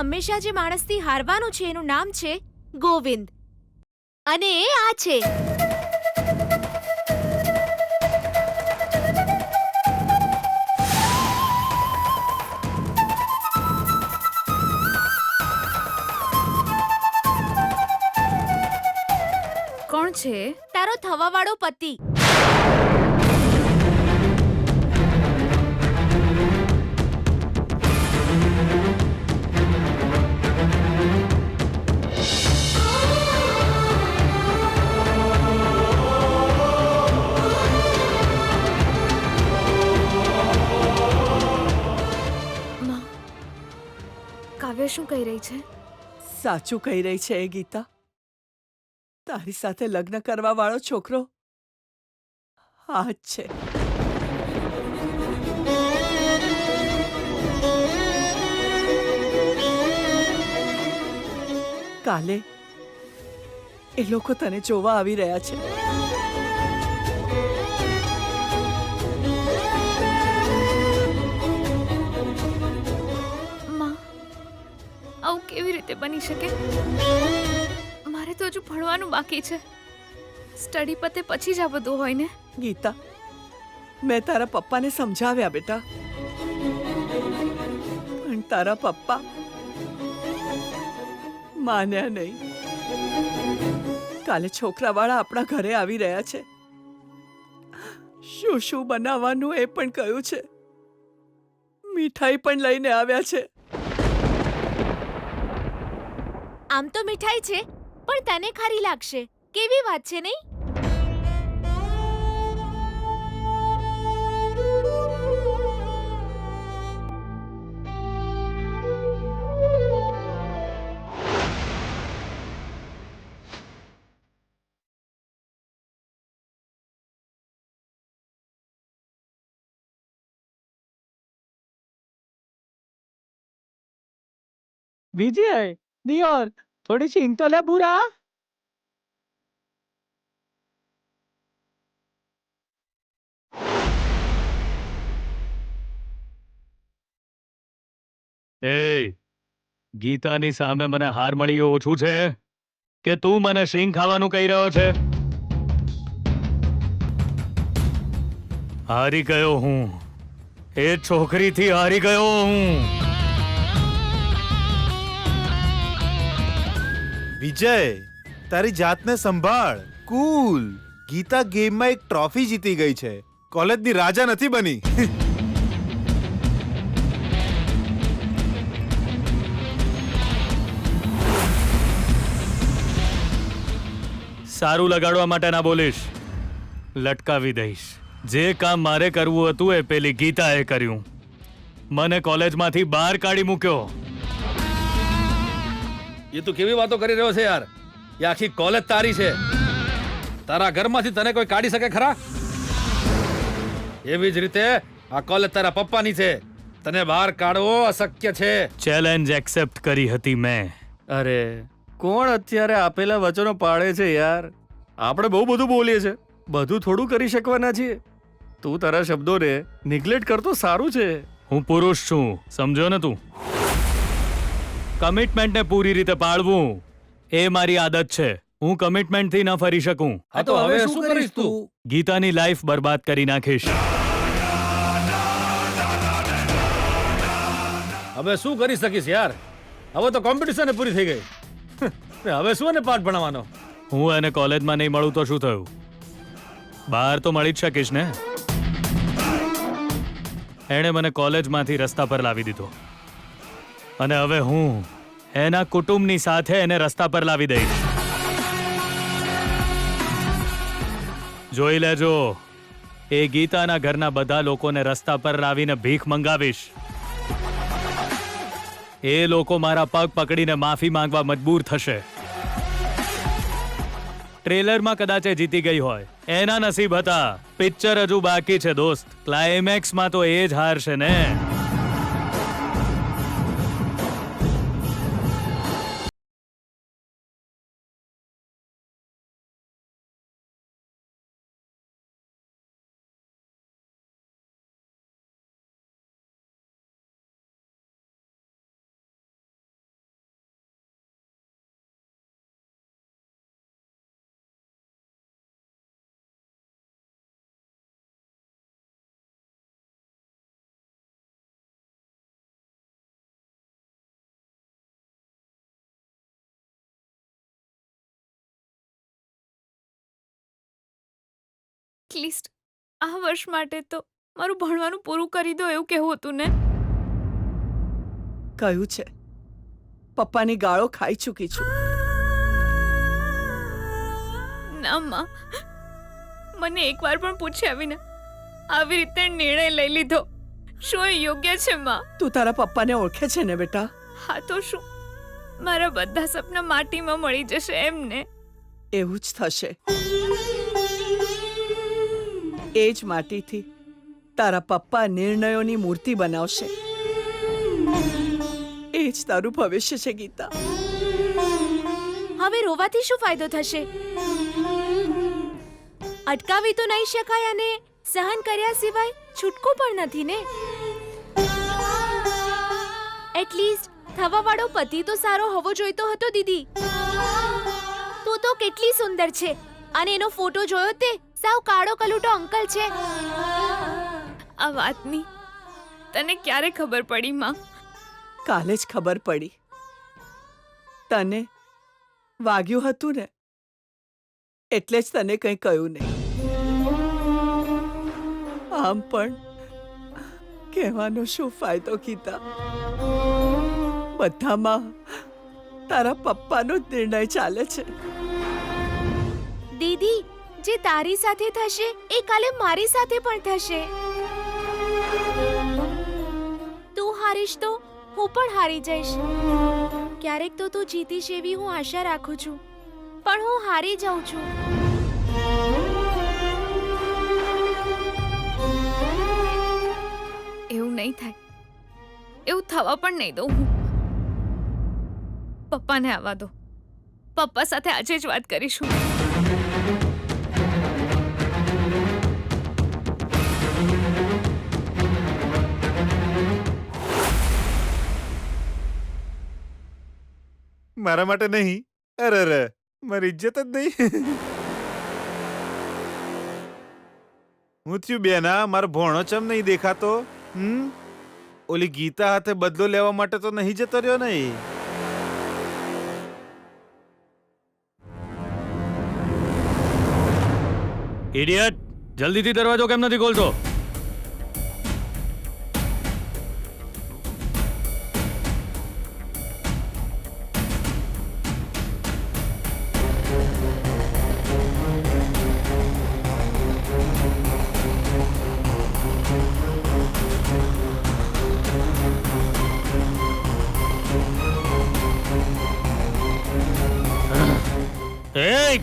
હંમેશા જે માણસથી હારવાનું છે એનું નામ છે ગોવિંદ, અને એ આ છે. કોણ છે? તારો થવાવાળો પતિ. માં, કાવ્ય શું કહી રહી છે? સાચું કહી રહી છે એ ગીતા. તારી સાથે લગ્ન કરવા વાળો છોકરો આ જ છે. કાલે એ લોકો તને જોવા આવી રહ્યા છે. માં, આવું કેવી રીતે બની શકે? મારે તો હજુ ભણવાનું બાકી છે. સ્ટડી પતે પછી જ આ બધું હોય ને. ગીતા, મેં તારા પપ્પાને સમજાવ્યા બેટા, પણ તારા પપ્પા માન્યા નહીં. કાલે છોકરાવાળા આપણા ઘરે આવી રહ્યા છે. શું શું બનાવવાનું એ પણ કહ્યું છે. મીઠાઈ પણ લઈને આવ્યા છે. આમ તો મીઠાઈ છે, પણ તને ખારી લાગશે. કેવી વાત છે નહીં? विजय दियोर थोड़ी सी तो ले बुरा. એ ગીતાની સામે મને હાર મળી ઓછું છે કે તું મને સિંગ ખાવાનું કહી રહ્યો છે? હારી ગયો હું. એ છોકરીથી હારી ગયો હું. વિજય, તારી જાતને સંભાળ. કૂલ. ગીતા ગેમમાં એક ટ્રોફી જીતી ગઈ છે. કોલેજની રાજા નથી બની. સારું લગાડવા માટે ના બોલીશ. લટકાવી દઈશ. જે કામ મારે કરવું હતું એ પેલી ગીતાએ કર્યું. મને કોલેજમાંથી બહાર કાઢી મૂક્યો. એ તું કેવી વાતો કરી રહ્યો છે યાર? એ આખી કોલેજ તારી છે. તારા ઘરમાંથી તને કોઈ કાઢી શકે ખરા? એવી જ રીતે આ કોલેજ તારા પપ્પાની છે. તને બહાર કાઢવો અશક્ય છે. ચેલેન્જ એક્સેપ્ટ કરી હતી મેં. અરે કોણ અત્યારે આપેલા વચનો પાળે છે યાર? આપણે બહુ બધું બોલીએ છે, બધું થોડું કરી શકવાના છીએ. તું તારા શબ્દોને નિગ્લેક્ટ કરતો સારું છે. હું પુરુષ છું, સમજો ને તું? કમિટમેન્ટને પૂરી રીતે પાળવું એ મારી આદત છે. હું કમિટમેન્ટથી ન ફરી શકું. હા તો હવે શું કરીશ તું? ગીતાની લાઈફ બરબાદ કરી નાખીશ. હવે શું કરી શકીશ યાર? હવે તો કોમ્પિટિશન પૂરી થઈ ગઈ. હવે શું એને પાઠ ભણાવવાનો? હું એને કોલેજમાં નહીં મળું તો શું થયું? બહાર તો મળી જ શકીશ ને. એણે મને કોલેજમાંથી રસ્તા પર લાવી દીધો, અને હવે હું એના કુટુંબની સાથે એને રસ્તા પર લાવી દઈશ. જોઈ લેજો, એ ગીતાના ઘરના બધા લોકોને રસ્તા પર લાવીને ભીખ મંગાવીશ. એ લોકો મારા પગ પકડીને માફી માંગવા મજબૂર થશે. ટ્રેલરમાં કદાચ એ જીતી ગઈ હોય, એના નસીબ હતા. પિક્ચર હજુ બાકી છે દોસ્ત. ક્લાઇમેક્સમાં તો એ જ હારશે ને. એટલીસ્ટ આ વર્ષ માટે તો મારું ભણવાનું પૂરું કરી દો એવું કહેવું હતું ને. કયું છે પપ્પાની ગાળો ખાઈ ચૂકી છું. ના માં, મને એકવાર પણ પૂછ્યા વિના આવી રીતે નિર્ણય લઈ લીધો. શું એ યોગ્ય છે માં? તું તારા પપ્પાને ઓળખે છે ને બેટા? હા તો શું, મારા બધા સપના માટીમાં મળી જશે એમને? એવું જ થશે. એ જ માટીથી તારા પપ્પા નિર્ણયોની મૂર્તિ બનાવશે. એ જ તારું ભવિષ્ય છે ગીતા. હવે રોવાથી શું ફાયદો થશે? અટકાવી તો નહીં શકાય અને સહન કર્યા સિવાય છૂટકો પણ નથી ને. એટલીસ્ટ થવાવાળો પતિ તો સારો હોવો જોઈતો હતો દીદી. તું તો કેટલી સુંદર છે અને એનો ફોટો જોયો તે સાવ કાળો કલૂટો અંકલ છે. આ વાતની તને ક્યારે ખબર પડી માં? કાલે જ ખબર પડી. તને વાગ્યું હતું ને એટલે જ તને કંઈ કહ્યું નહીં. આમ પણ કહેવાનો શું ફાયદો ગીતા? બધામાં તારા પપ્પાનો જ નિર્ણય ચાલે છે. દીદી, જે તારી સાથે થશે એ કાલે મારી સાથે પણ થશે. તું હારીશ તો હું પણ હારી જઈશ. ક્યારેક તો તું જીતીશ એવી હું આશા રાખું છું, પણ હું હારી જાઉં છું. એવું નહીં થાય, એવું થવા પણ નહીં દઉં હું. પપ્પાને આવવા દો, પપ્પા સાથે આજે જ વાત કરીશું. મારા માટે નહીં. અરે મારી ઇજ્જત જ નહીં. હું થયું બેના, મારો ભોણો ચમ નહીં દેખાતો? ઓલી ગીતા હાથે બદલો લેવા માટે તો નહીં જતો રહ્યો ને? ઇડિયટ, જલ્દીથી દરવાજો કેમ નથી ખોલતો? Hey!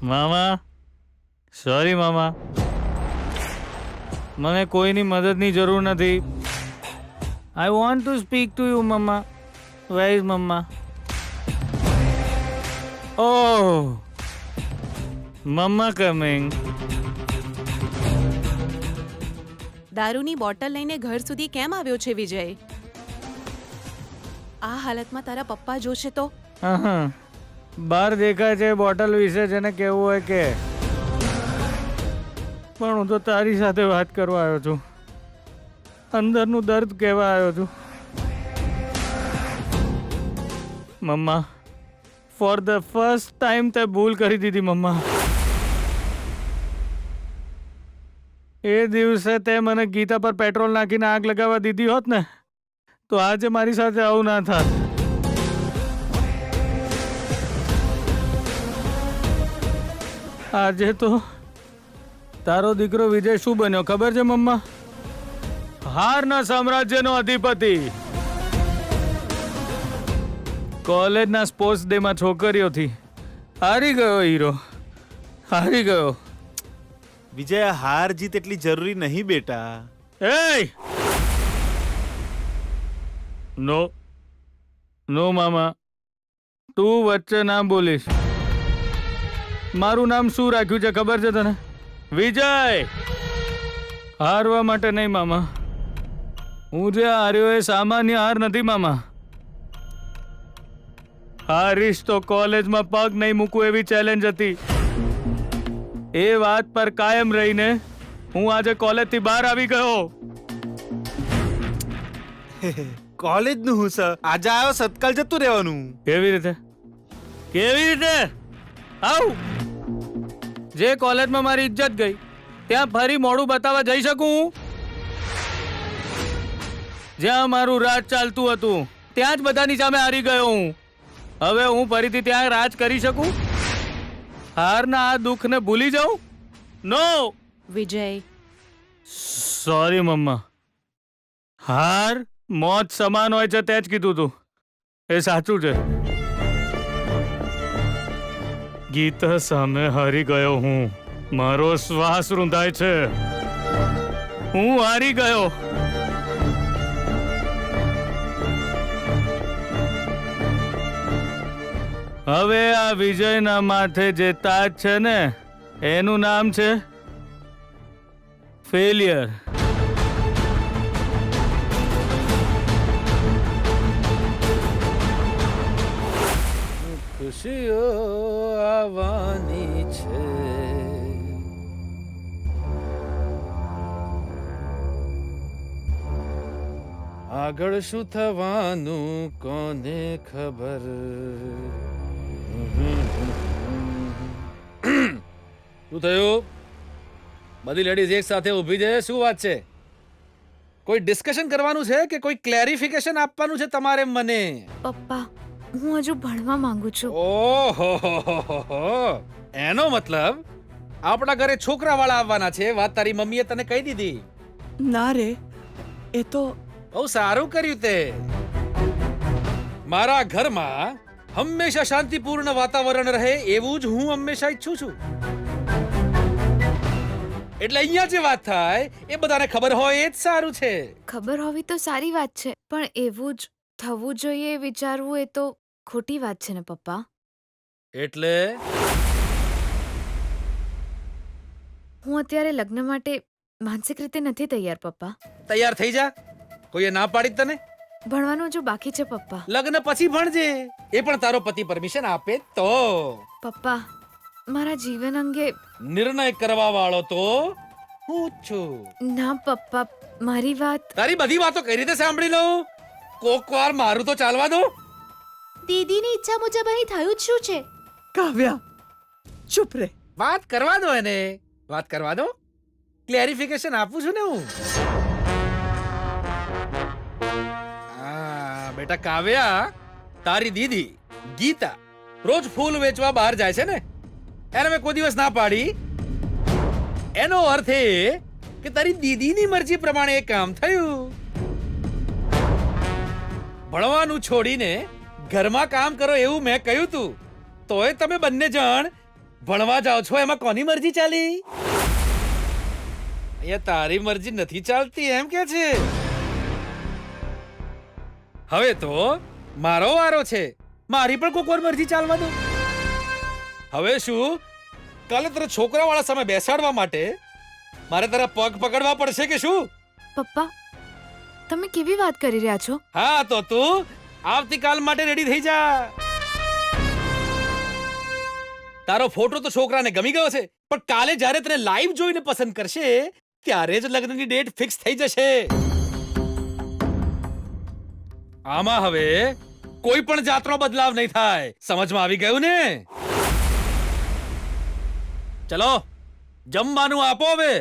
મામા, સોરી મામા, મને કોઈની મદદની જરૂર નથી. I want to speak to you mamma. Where is mamma? Oh, mamma coming. દારૂની બોટલ લઈને ઘર સુધી કેમ આવ્યો છે વિજય? આ હાલતમાં તારા પપ્પા જોશે તો? હા, બહાર દેખાય છે બોટલ વિશે જેને કેવું હોય કે, પણ હું તો તારી સાથે વાત કરવા આવ્યો છું. અંદરનું દર્દ કહેવા આવ્યો છું. મમ્મા, ફોર ધ ફર્સ્ટ ટાઈમ તે ભૂલ કરી દીધી મમ્મા. એ દિવસે તે મને ગીતા પર પેટ્રોલ નાખીને આગ લગાવવા દીધી હોત ને તો આજે મારી સાથે આવું ના થાત. આજે તો તારો દીકરો વિજય શું બન્યો ખબર છે મમ્મા? હારના સામ્રાજ્યનો અધિપતિ. કોલેજના સ્પોર્ટ્સ ડે માં છોકરીઓથી હારી ગયો હીરો, હારી ગયો. વિજય, હાર જીત એટલી જરૂરી નહીં બેટા. એ નો નો મામા, તું વચ્ચે ના બોલીશ. મારું નામ શું રાખ્યું છે ખબર છે તને? વિજય. હારવા માટે નહીં મામા. હું જે હાર્યો એ સામાન્ય હાર નથી મામા. હારીશ તો કોલેજમાં પગ નહીં મૂકું એવી ચેલેન્જ હતી. એ વાત પર કાયમ રહીને હું આજે કોલેજથી બહાર આવી ગયો. કોલેજ નું હું સર આજે આવ્યો સત્કાલ જતું રહેવાનું. કેવી રીતે આવ જે કોલેજમાં મારી ઇજ્જત ગઈ ત્યાં ફરી મોડું બતાવવા જઈ શકું હું? જ્યાં મારું રાજ ચાલતું હતું ત્યાં જ બધાની સામે હારી ગયો હું. હવે હું ફરીથી ત્યાં રાજ કરી શકું? હારના આ દુઃખને ભૂલી જાઉં? નો. વિજય, સોરી મમ્મા. હાર મોત સમાન હોય છે તે જ કીધું તું. એ સાચું છે. ગીતા સામે હારી ગયો હું. મારો શ્વાસ રૂંધાય છે. હું હારી ગયો. હવે આ વિજયના માથે જે તાજ છે ને એનું નામ છે ફેલિયર. ખુશીઓ આવવાની છે. આગળ શું થવાનું કોને ખબર. શું થયું? બધી લેડીઝ એક સાથે ઊભી છે, શું વાત છે? કોઈ ડિસ્કશન કરવાનું છે કે કોઈ ક્લેરિફિકેશન આપવાનું છે તમારે મને? પપ્પા, હું હજુ ભણવા માંગુ છું. ઓહો, એનો મતલબ આપણા ઘરે છોકરાવાળા આવવાના છે. વાત તારી મમ્મીએ તને કહી દીધી? ના રે, એ તો બહુ સારું કર્યું તે. મારા ઘરમાં હંમેશા શાંતિપૂર્ણ વાતાવરણ રહે એવું જ હું હંમેશા ઈચ્છું છું. એટલે અહીંયા જે વાત થાય એ બધાને ખબર હોય એ જ સારું છે. ખબર હોવી તો સારી વાત છે, પણ એવું જ થવું જોઈએ એ વિચારવું એ તો ખોટી વાત છે ને પપ્પા. એટલે હું અત્યારે લગ્ન માટે માનસિક રીતે નથી તૈયાર પપ્પા. તૈયાર થઈ જા. કોઈએ ના પાડી તને? ભણવાનું હજુ બાકી છે પપ્પા. લગ્ન પછી ભણજે, એ પણ તારો પતિ પરમિશન આપે તો. પપ્પા, મારા જીવન અંગે નિર્ણય કરવા વાળો તો હું જ છું. ના પપ્પા, મારી વાત. તારી બધી વાતો કઈ રીતે સાંભળી લઉં? કોક વાર મારું તો ચાલવા દો. દીદીની ઈચ્છા મુજબ અહીં થયું જ શું છે? કાવ્યા ચૂપ રે. વાત કરવા દો એને. વાત કરવા દો. ક્લેરિફિકેશન આપું છું ને હું. બેટા કાવ્યા, તારી દીદી ગીતા રોજ ફૂલ વેચવા બહાર જાય છે ને, એને મેં કોઈ દિવસ ના પાડી. એનો અર્થ એ કે તારી દીદીની મરજી પ્રમાણે એ કામ થયું. ભણવાનું છોડીને ઘરમાં કામ કરો એવું મેં કહ્યું તું, તોય તમે બંને જણ ભણવા જાઓ છો. એમાં કોની મરજી ચાલી? અહીંયા તારી મરજી નથી ચાલતી એમ કે છે. હવે તો મારો વારો છે. મારી પણ કોક વાર મરજી ચાલવા દો. હવે શું કાલે તારા છોકરાવાળા સામે બેસાડવા માટે મારે તારા પગ પકડવા પડશે કે શું? પપ્પા, તમે કેવી વાત કરી રહ્યા છો? હા, તો તું આવતીકાલ માટે રેડી થઈ જા. તારો ફોટો તો છોકરાને ગમી ગયો છે, પણ કાલે જ્યારે તને લાઈવ જોઈને પસંદ કરશે ત્યારે જ લગ્નની ડેટ ફિક્સ થઈ જશે. આમાં હવે કોઈ પણ જાતનો બદલાવ નહીં થાય. સમજમાં આવી ગયું ને? ચલો જમવાનું આપો હવે.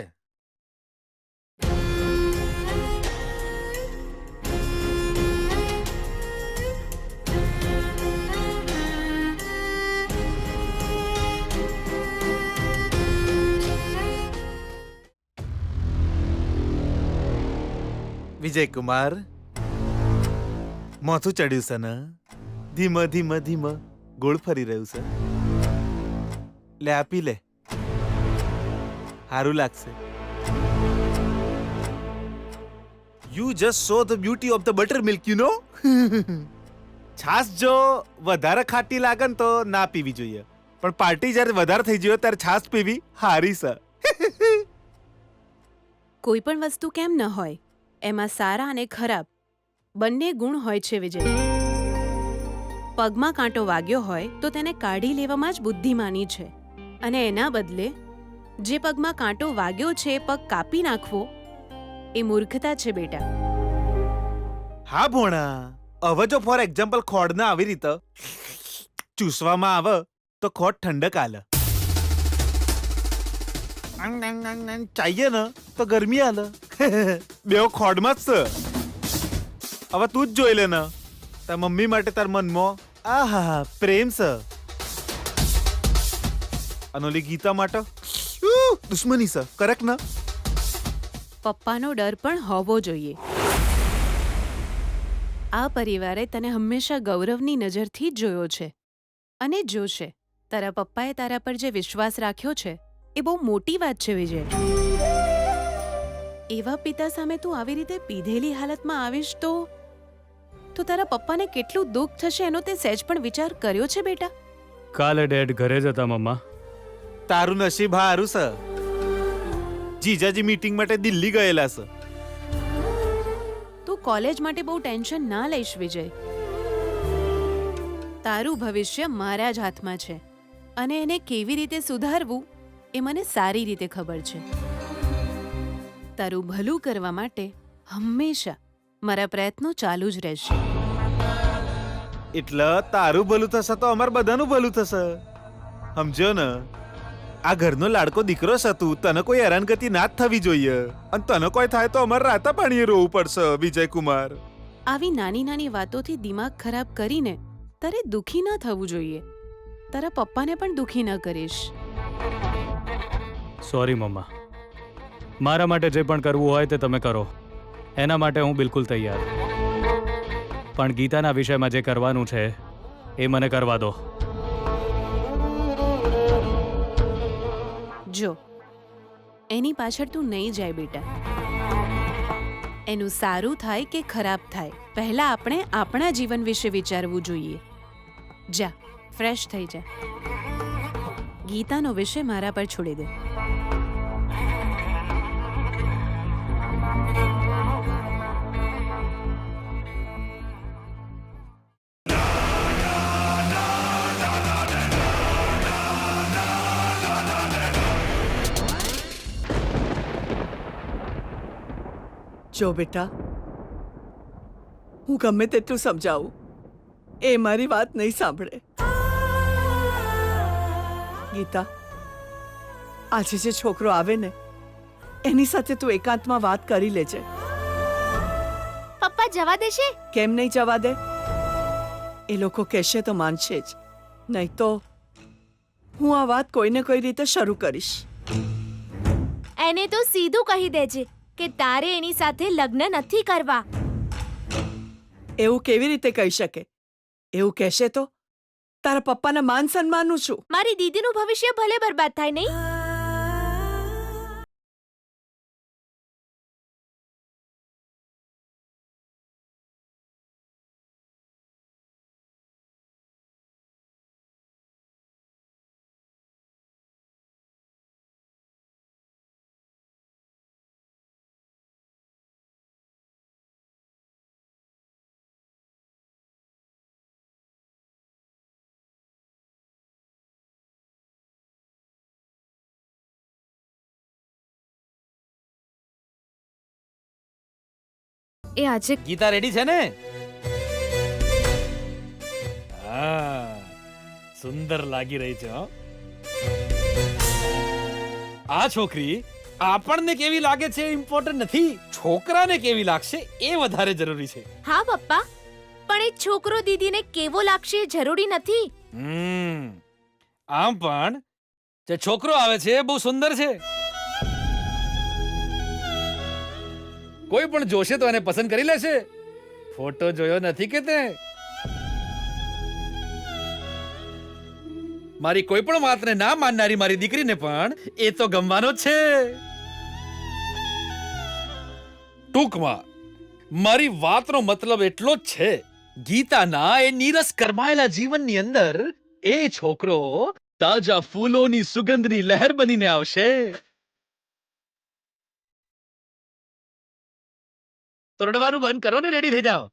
વિજય કુમાર, મોથું ચડ્યું છે ને? ધીમે ધીમે ધીમે ગોળ ફરી રહ્યું છે. લે આપી લે, સારું લાગશે. You just so the beauty of the butter milk, you know. છાસ જો વધારે ખાટી લાગે ને તો ના પીવી જોઈએ, પણ પાર્ટી જ્યારે વધારે થઈ જાય ત્યારે છાસ પીવી હારી છે. કોઈ પણ વસ્તુ કેમ ન હોય, એમાં સારા અને ખરાબ બંને ગુણ હોય છે વિજય. પગમાં કાંટો વાગ્યો હોય તો તેને કાઢી લેવામાં જ બુદ્ધિમાની છે, અને એના બદલે જે પગમાં કાંટો વાગ્યો છે પગ કાપી નાખવો એ મૂર્ખતા છે બેટા. હા ભોણા હવે જો ફોર એક્ઝામ્પલ ખોડને આવી રીતે ચૂસવામાં આવે તો ખોડ ઠંડક આલે. ચાહીએ ને તો ગરમી આલે. બેવ ખોડમાં જ છે. હવે તું જ જોઈ લે ને તાર મમ્મી માટે તાર મનમાં આહા પ્રેમ છે અને ઓલી ગીતા માટે દુશ્મની છે. કરેક્ટ ને? પપ્પાનો ડર પણ હોવો જોઈએ. આ પરિવારે તને હંમેશા ગૌરવની નજરથી જ જોયો છે અને જોશે. તારા પપ્પાએ તારા પર જે વિશ્વાસ રાખ્યો છે એ બહુ મોટી વાત છે વિજય. એવા પિતા સામે તું આવી રીતે પીધેલી હાલતમાં આવીશ તો તારા પપ્પાને કેટલું દુઃખ થશે એનો તે સહેજ પણ વિચાર કર્યો છે બેટા? કાલે ડેડ ઘરે જ હતા મમ્મા. તારું નસીબ હારું છે. જીજાજી મીટિંગ માટે દિલ્હી ગયેલા છે. તું કોલેજ માટે બહુ ટેન્શન ના લઈશ વિજય. તારું ભવિષ્ય મારા જ હાથમાં છે અને એને કેવી રીતે સુધારવું એ મને સારી રીતે ખબર છે. તારું ભલું કરવા માટે હંમેશા મારા પ્રયત્નો ચાલુ જ રહેશે. એટલે તારું ભલું થશે તો અમાર બધાનું ભલું થશે. સમજો ને? આ ઘરનો લાડકો દીકરો છે તું. તને કોઈ હેરાનગતિ ના જ થવી જોઈએ અને તને કોઈ થાય તો અમારે રાતા પાણીએ રોવું પડશે. વિજયકુમાર, આવી નાની નાની વાતોથી દિમાગ ખરાબ કરીને તારે દુઃખી ન થવું જોઈએ. તારા પપ્પાને પણ દુઃખી ન કરીશ. સોરી મમ્મા. મારા માટે જે પણ કરવું હોય તે તમે કરો. એના માટે હું બિલકુલ તૈયાર. પણ ગીતાના વિષયમાં જે કરવાનું છે એ મને કરવા દો. જો એની પાછળ તું નહીં જાય બેટા. એનું સારું થાય કે ખરાબ થાય પહેલા આપણે આપણા જીવન વિશે વિચારવું જોઈએ. જા ફ્રેશ થઈ જા. ગીતાનો વિષય મારા પર છોડી દે. જો બેટા, હું ગમે તેટલું સમજાવું એ મારી વાત નહીં સાંભળે. ગીતા, આજે જે છોકરો આવે ને એની સાથે તું એકાંતમાં વાત કરી લેજે. પપ્પા જવા દેશે? કેમ નહીં જવા દે? એ લોકો કહેશે તો માનશે જ, નહીં તો હું આ વાત કોઈને કોઈ રીતે શરૂ કરીશ. એને તો સીધું કહી દેજે કે તારે એની સાથે લગ્ન નથી કરવા. એવું કેવી રીતે કહી શકે? એવું કહેશે તો તારા પપ્પાના માન સન્માનનું શું? મારી દીદીનું ભવિષ્ય ભલે બરબાદ થાય નહીં. એ આજે ગીતા રેડી છે ને? હા, સુંદર લાગી રહી છે. હો, આ છોકરી આપણને કેવી લાગે છે ઇમ્પોર્ટન્ટ નથી, છોકરાને કેવી લાગશે એ વધારે જરૂરી છે. હા પપ્પા, પણ એ છોકરો દીદીને કેવો લાગશે એ જરૂરી નથી. આમ પણ જે છોકરો આવે છે એ બહુ સુંદર છે. કોઈ પણ જોશે તો એને પસંદ કરી લેશે. ફોટો જોયો નથી કે તે? મારી કોઈ પણ વાતને ના માનનારી મારી દીકરીને પણ એ તો ગમવાનો જ છે. ટૂંકમાં મારી વાતનો મતલબ એટલો જ છે, ગીતાના એ નીરસ કરમાયેલા જીવનની અંદર એ છોકરો તાજા ફૂલોની સુગંધની લહેર બનીને આવશે. તો રડવાનું બંધ કરો ને, રેડી થઈ જાઓ.